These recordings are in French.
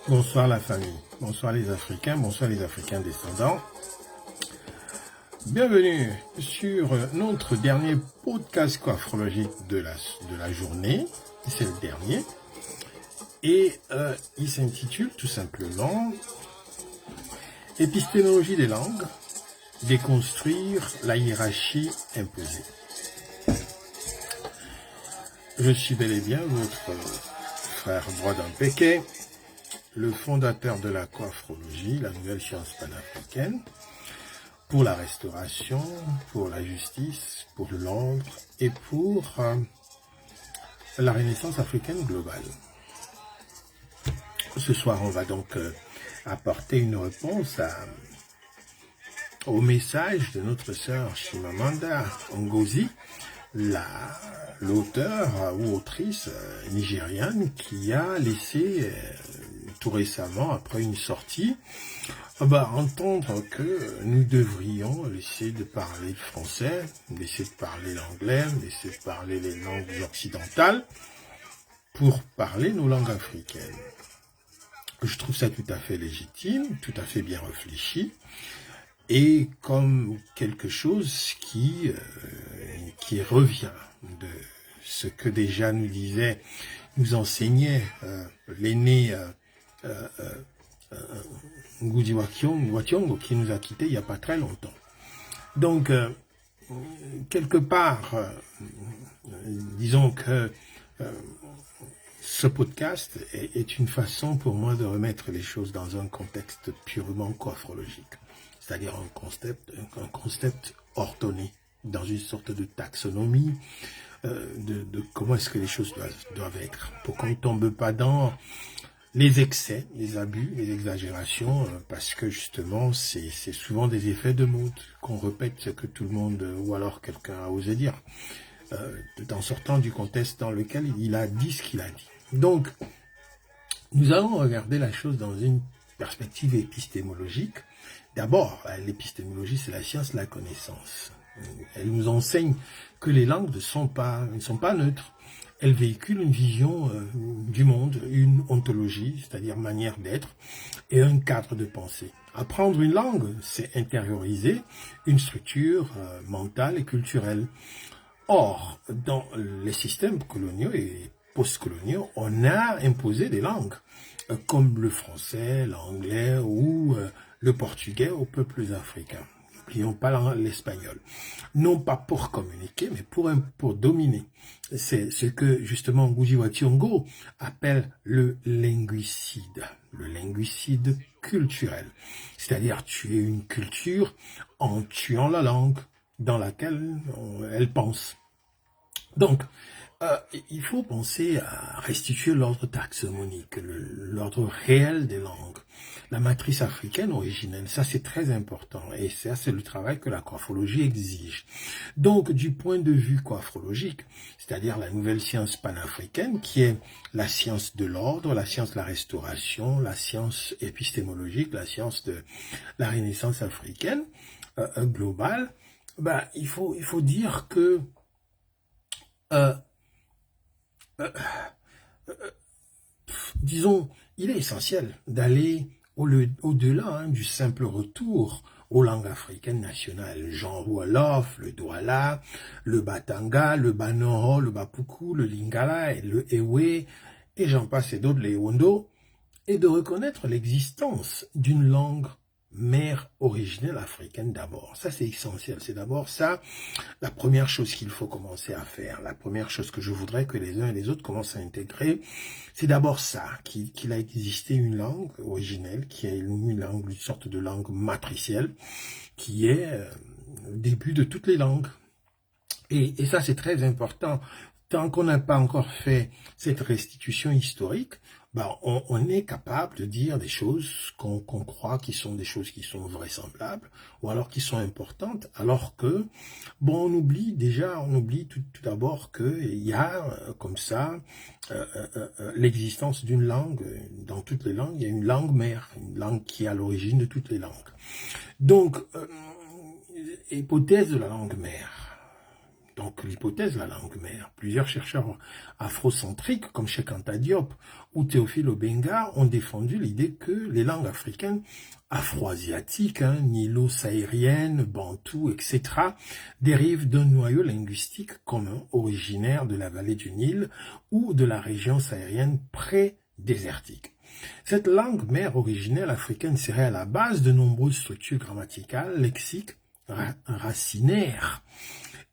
Bonsoir la famille, bonsoir les Africains descendants. Bienvenue sur notre dernier podcast coiffrologique de la journée, c'est le dernier, et il s'intitule tout simplement « Épistémologie des langues, déconstruire la hiérarchie imposée ». Je suis bel et bien votre frère Brodin Péquet, le fondateur de la coiffrologie, la nouvelle science panafricaine, pour la restauration, pour la justice, pour l'ordre et pour la renaissance africaine globale. Ce soir, on va donc apporter une réponse au message de notre sœur Chimamanda Ngozi, l'auteure ou autrice nigériane qui a laissé tout récemment, après une sortie, entendre que nous devrions laisser de parler le français, laisser de parler l'anglais, laisser de parler les langues occidentales pour parler nos langues africaines. Je trouve ça tout à fait légitime, tout à fait bien réfléchi, et comme quelque chose qui revient de ce que déjà nous enseignait l'aîné Ngugi wa Thiong'o qui nous a quittés il n'y a pas très longtemps. Donc, quelque part, disons que ce podcast est une façon pour moi de remettre les choses dans un contexte purement coiffrologique, c'est-à-dire un concept ordonné, dans une sorte de taxonomie de comment est-ce que les choses doivent être, pour qu'on ne tombe pas dans les excès, les abus, les exagérations, parce que justement, c'est souvent des effets de mode, qu'on répète ce que tout le monde, ou alors quelqu'un a osé dire, en sortant du contexte dans lequel il a dit ce qu'il a dit. Donc, nous allons regarder la chose dans une perspective épistémologique. D'abord, l'épistémologie, c'est la science de la connaissance. Elle nous enseigne que les langues ne sont pas neutres. Elles véhiculent une vision du monde, une ontologie, c'est-à-dire manière d'être, et un cadre de pensée. Apprendre une langue, c'est intérioriser une structure mentale et culturelle. Or, dans les systèmes coloniaux et post-coloniaux, on a imposé des langues, comme le français, l'anglais ou le portugais aux peuples africains. N'oublions pas l'espagnol. Non pas pour communiquer, mais pour dominer. C'est ce que, justement, Ngugi wa Thiong'o appelle le linguicide culturel. C'est-à-dire tuer une culture en tuant la langue dans laquelle elle pense. Donc, il faut penser à restituer l'ordre taxonomique, l'ordre réel des langues, la matrice africaine originelle. Ça, c'est très important. Et ça, c'est le travail que la coiffrologie exige. Donc, du point de vue coiffrologique, c'est-à-dire la nouvelle science panafricaine, qui est la science de l'ordre, la science de la restauration, la science épistémologique, la science de la renaissance africaine globale, il faut dire que disons, il est essentiel d'aller au-delà du simple retour aux langues africaines nationales, genre Wolof, le Douala, le Batanga, le Banoro, le Bapuku, le Lingala, le Ewe, et j'en passe et d'autres, les Wondo, et de reconnaître l'existence d'une langue mère originelle africaine d'abord. Ça, c'est essentiel. C'est d'abord ça, la première chose qu'il faut commencer à faire. La première chose que je voudrais que les uns et les autres commencent à intégrer, c'est d'abord ça, qu'il a existé une langue originelle, qui est une sorte de langue matricielle, qui est le début de toutes les langues. Et ça, c'est très important. Tant qu'on n'a pas encore fait cette restitution historique, ben, on est capable de dire des choses qu'on croit qui sont des choses qui sont vraisemblables, ou alors qui sont importantes, alors que, bon, on oublie tout d'abord qu'il y a, comme ça, l'existence d'une langue. Dans toutes les langues, il y a une langue mère, une langue qui est à l'origine de toutes les langues. Donc, hypothèse de la langue mère. Donc, l'hypothèse de la langue mère. Plusieurs chercheurs afrocentriques, comme Cheikh Anta Diop ou Théophile Obenga, ont défendu l'idée que les langues africaines, afro-asiatiques, nilo-sahariennes, bantoues, etc., dérivent d'un noyau linguistique commun, originaire de la vallée du Nil ou de la région saharienne pré-désertique. Cette langue mère originelle africaine serait à la base de nombreuses structures grammaticales, lexiques, racinaires,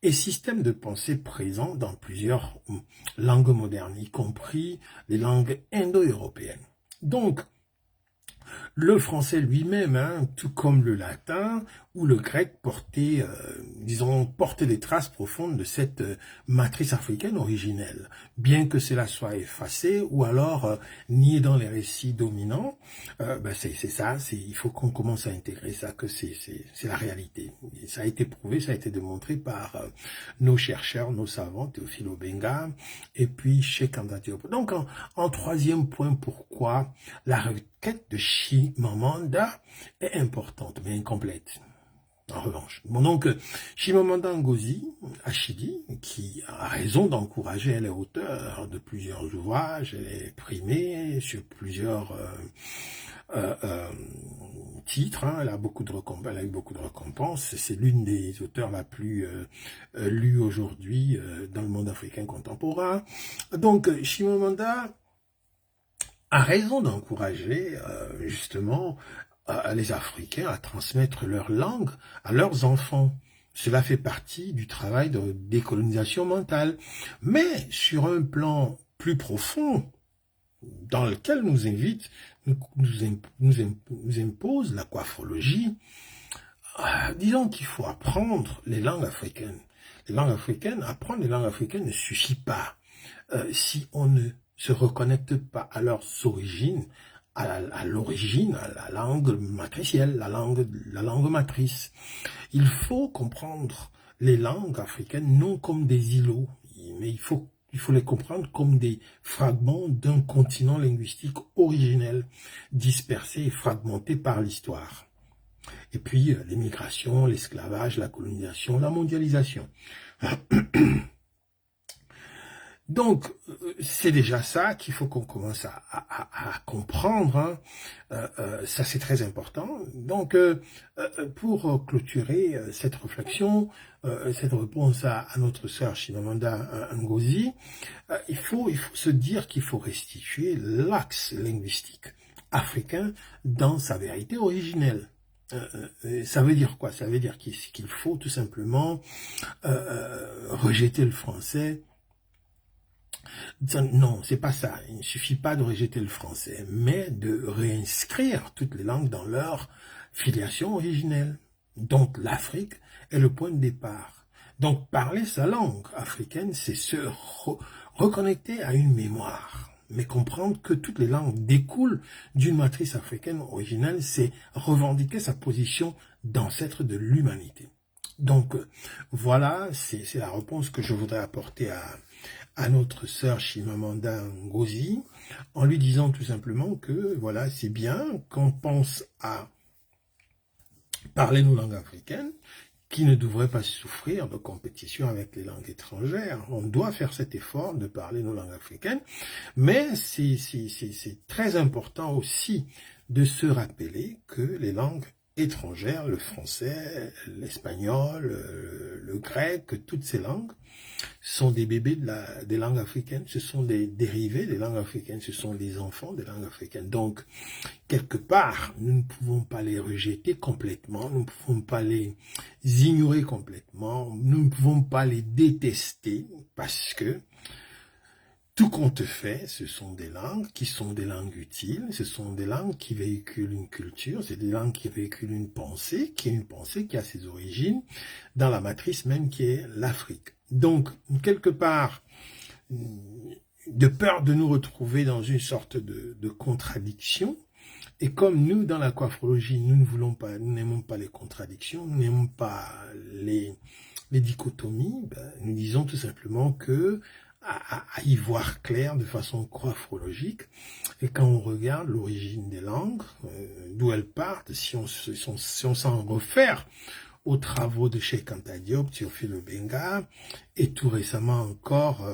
et système de pensée présent dans plusieurs langues modernes, y compris les langues indo-européennes. Donc, le français lui-même, tout comme le latin ou le grec, portait des traces profondes de cette matrice africaine originelle, bien que cela soit effacé ou alors nié dans les récits dominants. C'est ça, il faut qu'on commence à intégrer ça, que c'est la réalité. Et ça a été prouvé, ça a été démontré par nos chercheurs, nos savants, Théophile Obenga et puis Cheikh Anta Diop. Donc, en troisième point, pourquoi la requête de Chimamanda est importante, mais incomplète. En revanche, donc Chimamanda Ngozi Adichie, qui a raison d'encourager, elle est auteure de plusieurs ouvrages, elle est primée sur plusieurs titres, elle a eu beaucoup de récompenses, c'est l'une des auteurs la plus lue aujourd'hui dans le monde africain contemporain. Donc Chimamanda a raison d'encourager justement les Africains à transmettre leur langue à leurs enfants. Cela fait partie du travail de décolonisation mentale. Mais sur un plan plus profond, dans lequel nous impose la coiffologie, disons qu'il faut apprendre les langues africaines. Apprendre les langues africaines ne suffit pas si on ne se reconnecte pas à leurs origines, à l'origine, à la langue matricielle, la langue matrice. Il faut comprendre les langues africaines non comme des îlots, mais il faut les comprendre comme des fragments d'un continent linguistique originel, dispersé et fragmenté par l'histoire. Et puis les migrations, l'esclavage, la colonisation, la mondialisation. Donc, c'est déjà ça qu'il faut qu'on commence à comprendre. Ça, c'est très important. Donc, pour clôturer cette réflexion, cette réponse à notre sœur Chimamanda Ngozi, il faut se dire qu'il faut restituer l'axe linguistique africain dans sa vérité originelle. Ça veut dire quoi? Ça veut dire qu'il faut tout simplement rejeter le français. Non, c'est pas ça. Il ne suffit pas de rejeter le français, mais de réinscrire toutes les langues dans leur filiation originelle. Donc l'Afrique est le point de départ. Donc parler sa langue africaine, c'est se reconnecter à une mémoire. Mais comprendre que toutes les langues découlent d'une matrice africaine originelle, c'est revendiquer sa position d'ancêtre de l'humanité. Donc voilà, c'est la réponse que je voudrais apporter à notre sœur Chimamanda Ngozi, en lui disant tout simplement que voilà, c'est bien qu'on pense à parler nos langues africaines, qui ne devraient pas souffrir de compétition avec les langues étrangères. On doit faire cet effort de parler nos langues africaines, mais c'est très important aussi de se rappeler que les langues étrangères, le français, l'espagnol, le grec, toutes ces langues sont des bébés des langues africaines, ce sont des dérivés des langues africaines, ce sont des enfants des langues africaines. Donc, quelque part, nous ne pouvons pas les rejeter complètement, nous ne pouvons pas les ignorer complètement, nous ne pouvons pas les détester, parce que tout compte fait, ce sont des langues qui sont des langues utiles, ce sont des langues qui véhiculent une culture, c'est des langues qui véhiculent une pensée qui a ses origines dans la matrice même qui est l'Afrique. Donc, quelque part, de peur de nous retrouver dans une sorte de contradiction. Et comme nous, dans la coiffrologie, nous ne voulons pas, nous n'aimons pas les contradictions, nous n'aimons pas les dichotomies, ben, nous disons tout simplement que à y voir clair de façon coiffrologique, et quand on regarde l'origine des langues, d'où elles partent, si on s'en réfère aux travaux de Cheikh Anta Diop, Théophile Obenga, et tout récemment encore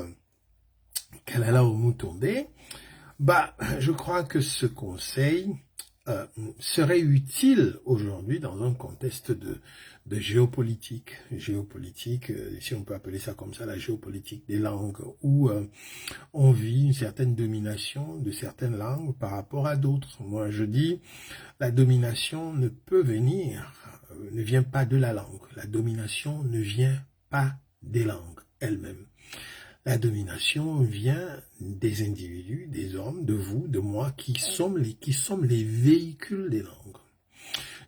Kalala Omutonde, bah, je crois que ce conseil serait utile aujourd'hui dans un contexte de géopolitique, si on peut appeler ça comme ça, la géopolitique des langues, où on vit une certaine domination de certaines langues par rapport à d'autres. Moi, je dis, la domination ne peut venir, ne vient pas de la langue. La domination ne vient pas des langues elles-mêmes. La domination vient des individus, des hommes, de vous, de moi, qui sommes les véhicules des langues.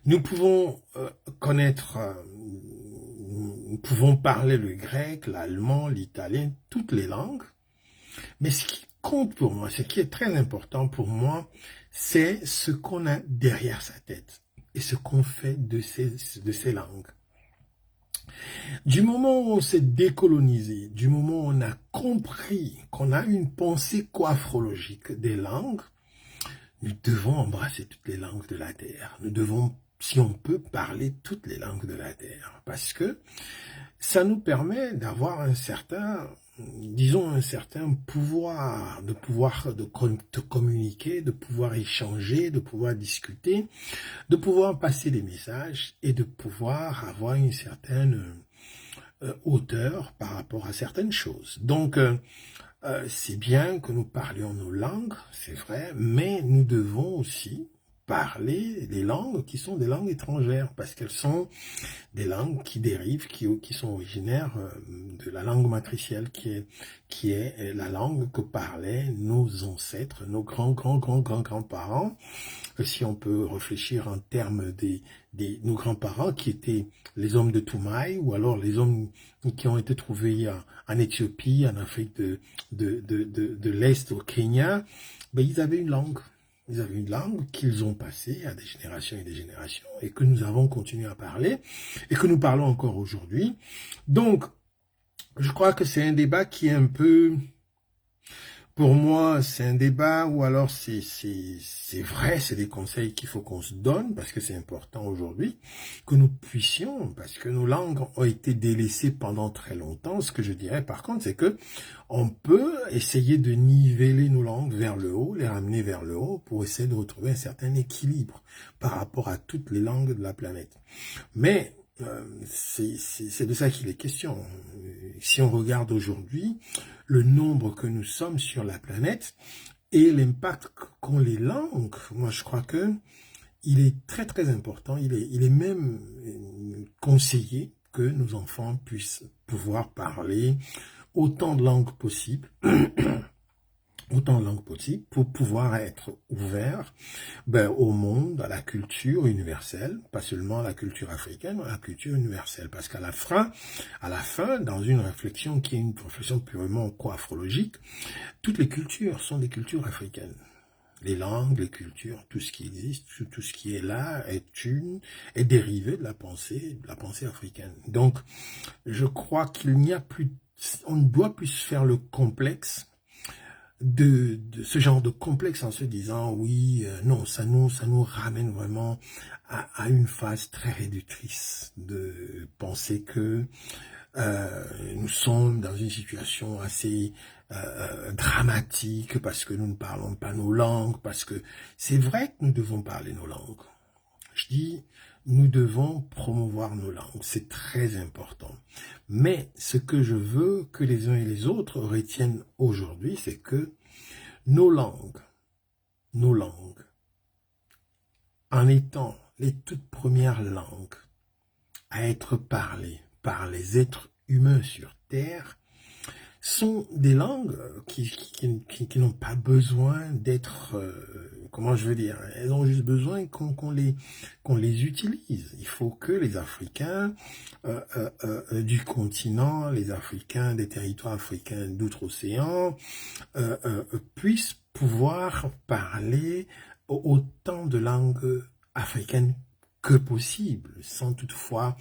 Nous pouvons connaître, nous pouvons parler le grec, l'allemand, l'italien, toutes les langues, mais ce qui compte pour moi, ce qui est très important pour moi, c'est ce qu'on a derrière sa tête et ce qu'on fait de ces langues. Du moment où on s'est décolonisé, du moment où on a compris qu'on a une pensée coiffrologique des langues, nous devons embrasser toutes les langues de la Terre. Nous devons, si on peut, parler toutes les langues de la Terre. Parce que ça nous permet d'avoir un certain, disons, un certain pouvoir, de communiquer, de pouvoir échanger, de pouvoir discuter, de pouvoir passer des messages et de pouvoir avoir une certaine hauteur par rapport à certaines choses. Donc, c'est bien que nous parlions nos langues, c'est vrai, mais nous devons aussi parler des langues qui sont des langues étrangères, parce qu'elles sont des langues qui dérivent, qui sont originaires de la langue matricielle, qui est la langue que parlaient nos ancêtres, nos grands-parents. Si on peut réfléchir en termes nos grands-parents qui étaient les hommes de Toumaï, ou alors les hommes qui ont été trouvés en Éthiopie, en Afrique de l'Est, au Kenya, ben, ils avaient une langue. Ils avaient une langue qu'ils ont passée à des générations et des générations, et que nous avons continué à parler, et que nous parlons encore aujourd'hui. Donc, je crois que c'est un débat qui est un peu... Pour moi, c'est un débat où alors c'est vrai, c'est des conseils qu'il faut qu'on se donne parce que c'est important aujourd'hui que nous puissions, parce que nos langues ont été délaissées pendant très longtemps. Ce que je dirais par contre, c'est que on peut essayer de niveler nos langues vers le haut, les ramener vers le haut pour essayer de retrouver un certain équilibre par rapport à toutes les langues de la planète. Mais c'est de ça qu'il est question. Si on regarde aujourd'hui le nombre que nous sommes sur la planète et l'impact qu'ont les langues, moi je crois que il est très très important, il est même conseillé que nos enfants puissent pouvoir parler autant de langues possibles, pour pouvoir être ouverts au monde, à la culture universelle, pas seulement à la culture africaine, mais à la culture universelle. Parce qu'à la fin, dans une réflexion qui est une réflexion purement coiffrologique, toutes les cultures sont des cultures africaines. Les langues, les cultures, tout ce qui existe, tout ce qui est là est dérivé de la pensée africaine. Donc, je crois qu'il n'y a plus, on ne doit plus se faire le complexe de ce genre de complexe en se disant oui, non, ça nous ramène vraiment à une phase très réductrice de penser que nous sommes dans une situation assez dramatique parce que nous ne parlons pas nos langues, parce que c'est vrai que nous devons parler nos langues. Je dis, nous devons promouvoir nos langues, c'est très important. Mais ce que je veux que les uns et les autres retiennent aujourd'hui, c'est que nos langues, en étant les toutes premières langues à être parlées par les êtres humains sur Terre, sont des langues qui n'ont pas besoin d'être, comment je veux dire, elles ont juste besoin qu'on les utilise. Il faut que les Africains du continent, les Africains des territoires africains d'outre-océan, puissent pouvoir parler autant de langues africaines que possible, sans toutefois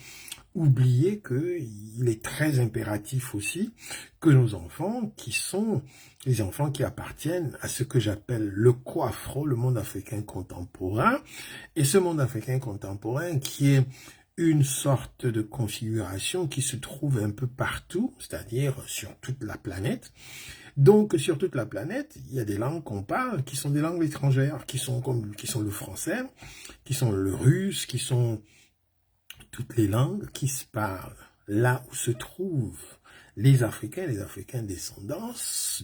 oublier qu'il est très impératif aussi que nos enfants, qui sont les enfants qui appartiennent à ce que j'appelle le Coafro, le monde africain contemporain, et ce monde africain contemporain qui est une sorte de configuration qui se trouve un peu partout, c'est-à-dire sur toute la planète. Donc, sur toute la planète, il y a des langues qu'on parle qui sont des langues étrangères, qui sont le français, qui sont le russe, qui sont toutes les langues qui se parlent là où se trouvent les Africains descendants,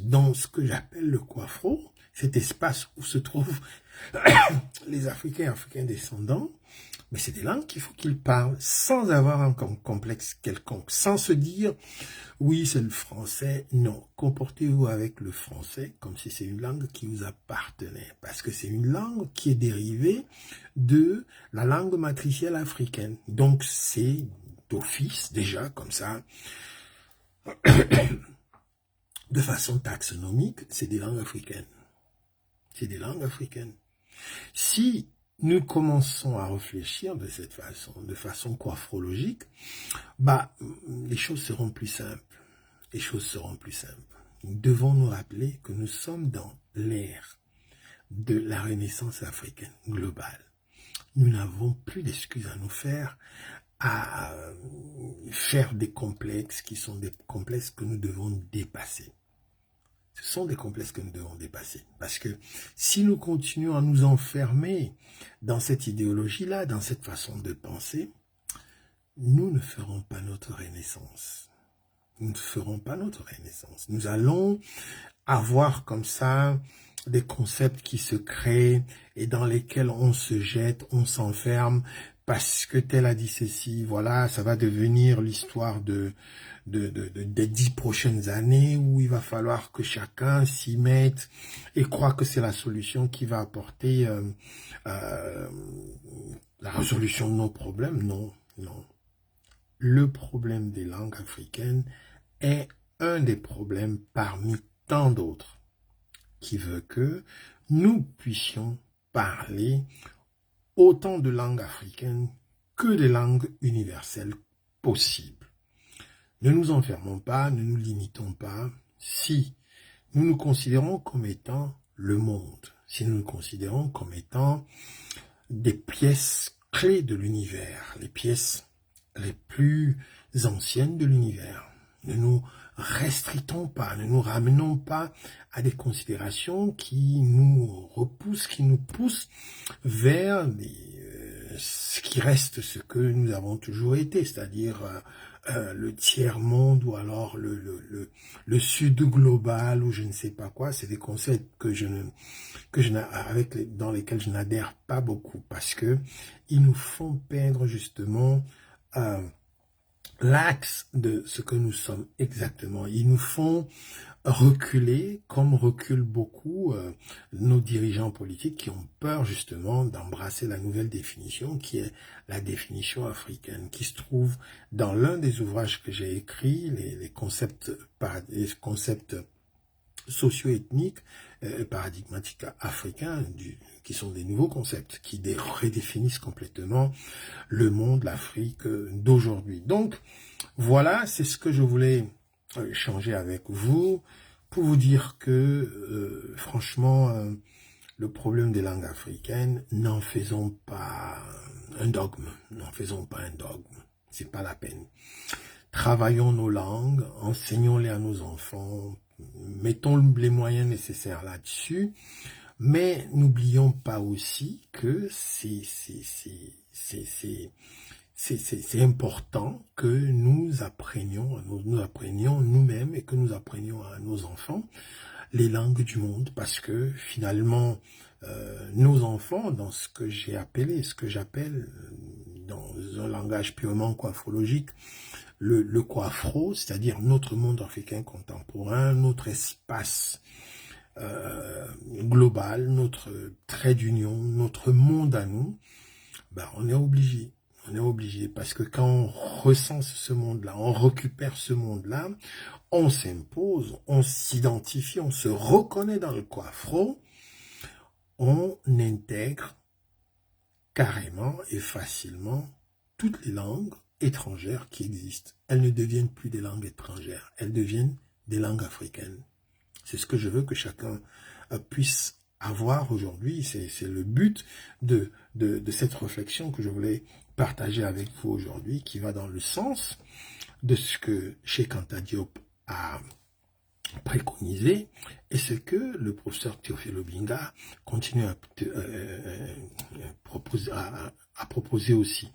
dans ce que j'appelle le Coafro, cet espace où se trouvent les Africains descendants. Mais c'est des langues qu'il faut qu'ils parlent sans avoir un complexe quelconque, sans se dire « oui, c'est le français ». Non, comportez-vous avec le français comme si c'est une langue qui vous appartenait, parce que c'est une langue qui est dérivée de la langue matricielle africaine. Donc c'est d'office, déjà, comme ça, de façon taxonomique, c'est des langues africaines. C'est des langues africaines. Si nous commençons à réfléchir de cette façon, de façon coafrologique, les choses seront plus simples. Les choses seront plus simples. Nous devons nous rappeler que nous sommes dans l'ère de la renaissance africaine globale. Nous n'avons plus d'excuses à nous faire, à faire des complexes qui sont des complexes que nous devons dépasser. Ce sont des complexes que nous devons dépasser. Parce que si nous continuons à nous enfermer dans cette idéologie-là, dans cette façon de penser, nous ne ferons pas notre renaissance. Nous ne ferons pas notre renaissance. Nous allons avoir comme ça des concepts qui se créent et dans lesquels on se jette, on s'enferme parce que tel a dit ceci. Voilà, ça va devenir l'histoire des 10 prochaines années où il va falloir que chacun s'y mette et croit que c'est la solution qui va apporter la résolution de nos problèmes. Non, non. Le problème des langues africaines est un des problèmes parmi tant d'autres qui veut que nous puissions parler autant de langues africaines que de langues universelles possibles. Ne nous enfermons pas, ne nous limitons pas. Si nous nous considérons comme étant le monde, si nous nous considérons comme étant des pièces clés de l'univers, les pièces les plus anciennes de l'univers, ne nous restritons pas, ne nous ramenons pas à des considérations qui nous repoussent, qui nous poussent vers ce qui reste ce que nous avons toujours été, c'est-à-dire le tiers-monde ou alors le sud global ou je ne sais pas quoi. C'est des concepts dans lesquels je n'adhère pas beaucoup parce que ils nous font perdre justement l'axe de ce que nous sommes exactement. Ils nous font reculer, comme reculent beaucoup nos dirigeants politiques qui ont peur justement d'embrasser la nouvelle définition qui est la définition africaine, qui se trouve dans l'un des ouvrages que j'ai écrits, les concepts socio-ethniques, paradigmatiques africains, qui sont des nouveaux concepts, qui redéfinissent complètement le monde, l'Afrique d'aujourd'hui. Donc, voilà, c'est ce que je voulais échanger avec vous, pour vous dire que, franchement, le problème des langues africaines, n'en faisons pas un dogme, n'en faisons pas un dogme, c'est pas la peine. Travaillons nos langues, enseignons-les à nos enfants, mettons les moyens nécessaires là-dessus, mais n'oublions pas aussi que c'est important que nous apprenions nous-mêmes et que nous apprenions à nos enfants les langues du monde, parce que finalement, nos enfants, dans ce que j'appelle dans un langage purement coafrologique, le coafro, c'est-à-dire notre monde africain contemporain, notre espace global, notre trait d'union, notre monde à nous, ben on est obligé. On est obligé parce que quand on recense ce monde-là, on récupère ce monde-là, on s'impose, on s'identifie, on se reconnaît dans le coafro, on intègre carrément et facilement toutes les langues étrangères qui existent. Elles ne deviennent plus des langues étrangères, elles deviennent des langues africaines. C'est ce que je veux que chacun puisse avoir aujourd'hui. C'est le but de cette réflexion que je voulais partager avec vous aujourd'hui, qui va dans le sens de ce que Cheikh Anta Diop a préconisé et ce que le professeur Théophile Obianga continue à proposer aussi.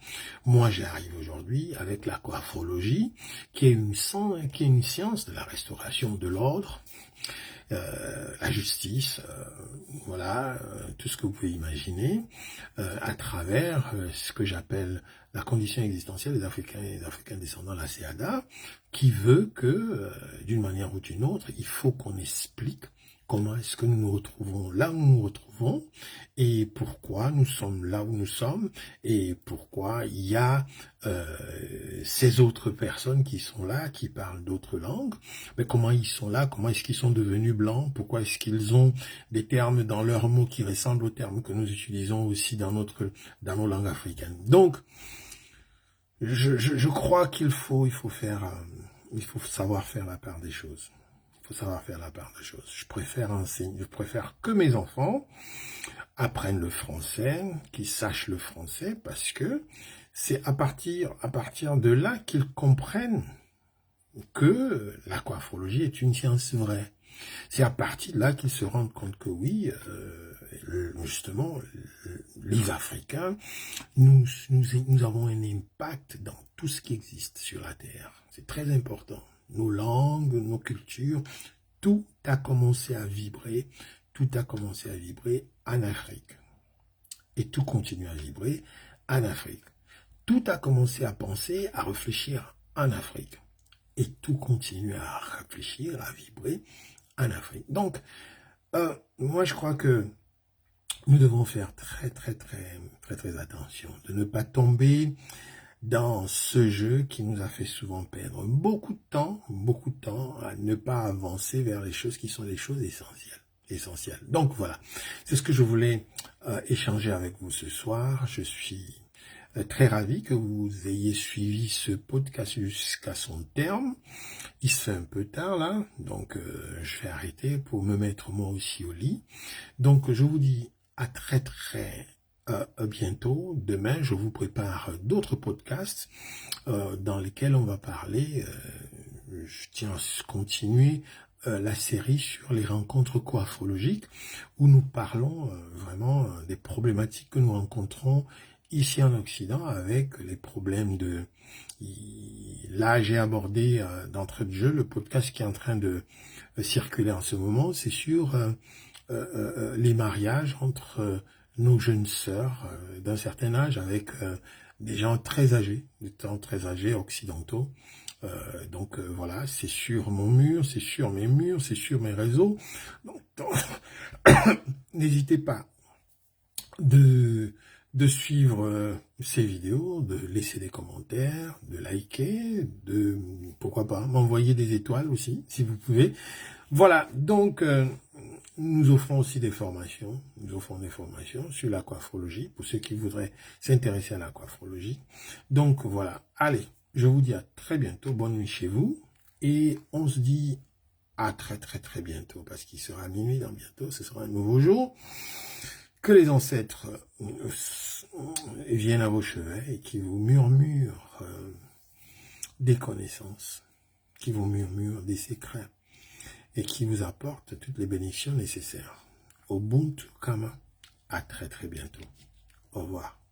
Moi, j'arrive aujourd'hui avec la coafrologie, qui est une science de la restauration de l'ordre, la justice, voilà, tout ce que vous pouvez imaginer, à travers ce que j'appelle la condition existentielle des Africains et des Africains descendants, la CEADA, qui veut que, d'une manière ou d'une autre, il faut qu'on explique comment est-ce que nous nous retrouvons là où nous nous retrouvons et pourquoi nous sommes là où nous sommes et pourquoi il y a ces autres personnes qui sont là, qui parlent d'autres langues, mais comment ils sont là, comment est-ce qu'ils sont devenus blancs, pourquoi est-ce qu'ils ont des termes dans leurs mots qui ressemblent aux termes que nous utilisons aussi dans nos langues africaines. Donc, je crois qu'il faut savoir faire la part des choses. Il faut savoir faire la part des choses. Je préfère que mes enfants apprennent le français, qu'ils sachent le français, parce que c'est à partir de là qu'ils comprennent que la coafrologie est une science vraie. C'est à partir de là qu'ils se rendent compte que oui, justement, les Africains, nous avons un impact dans tout ce qui existe sur la Terre. C'est très important. Nos langues, nos cultures, tout a commencé à vibrer, en Afrique. Et tout continue à vibrer en Afrique. Tout a commencé à penser, à réfléchir en Afrique. Et tout continue à réfléchir, à vibrer en Afrique. Donc, moi je crois que nous devons faire très attention, de ne pas tomber dans ce jeu qui nous a fait souvent perdre beaucoup de temps à ne pas avancer vers les choses qui sont les choses essentielles. Donc voilà, c'est ce que je voulais échanger avec vous ce soir. Je suis très ravi que vous ayez suivi ce podcast jusqu'à son terme. Il se fait un peu tard là, donc je vais arrêter pour me mettre moi aussi au lit. Donc je vous dis à très bientôt. Demain, je vous prépare d'autres podcasts dans lesquels on va parler, je tiens à continuer la série sur les rencontres coafrologiques, où nous parlons vraiment des problématiques que nous rencontrons ici en Occident avec les problèmes de... Là, j'ai abordé d'entrée de jeu le podcast qui est en train de circuler en ce moment, c'est sur les mariages entre nos jeunes sœurs d'un certain âge avec des gens très âgés, occidentaux. Donc voilà, c'est sur mon mur, c'est sur mes murs, c'est sur mes réseaux. Donc, n'hésitez pas de suivre ces vidéos, de laisser des commentaires, de liker, de pourquoi pas m'envoyer des étoiles aussi, si vous pouvez. Voilà, donc nous offrons aussi des formations. Nous offrons des formations sur la coafrologie pour ceux qui voudraient s'intéresser à la coafrologie. Donc voilà, allez, je vous dis à très bientôt, bonne nuit chez vous et on se dit à très bientôt parce qu'il sera minuit dans bientôt, ce sera un nouveau jour. Que les ancêtres viennent à vos chevets et qui vous murmurent des connaissances, qui vous murmurent des secrets et qui vous apportent toutes les bénédictions nécessaires. Ubuntu Kama, à très bientôt. Au revoir.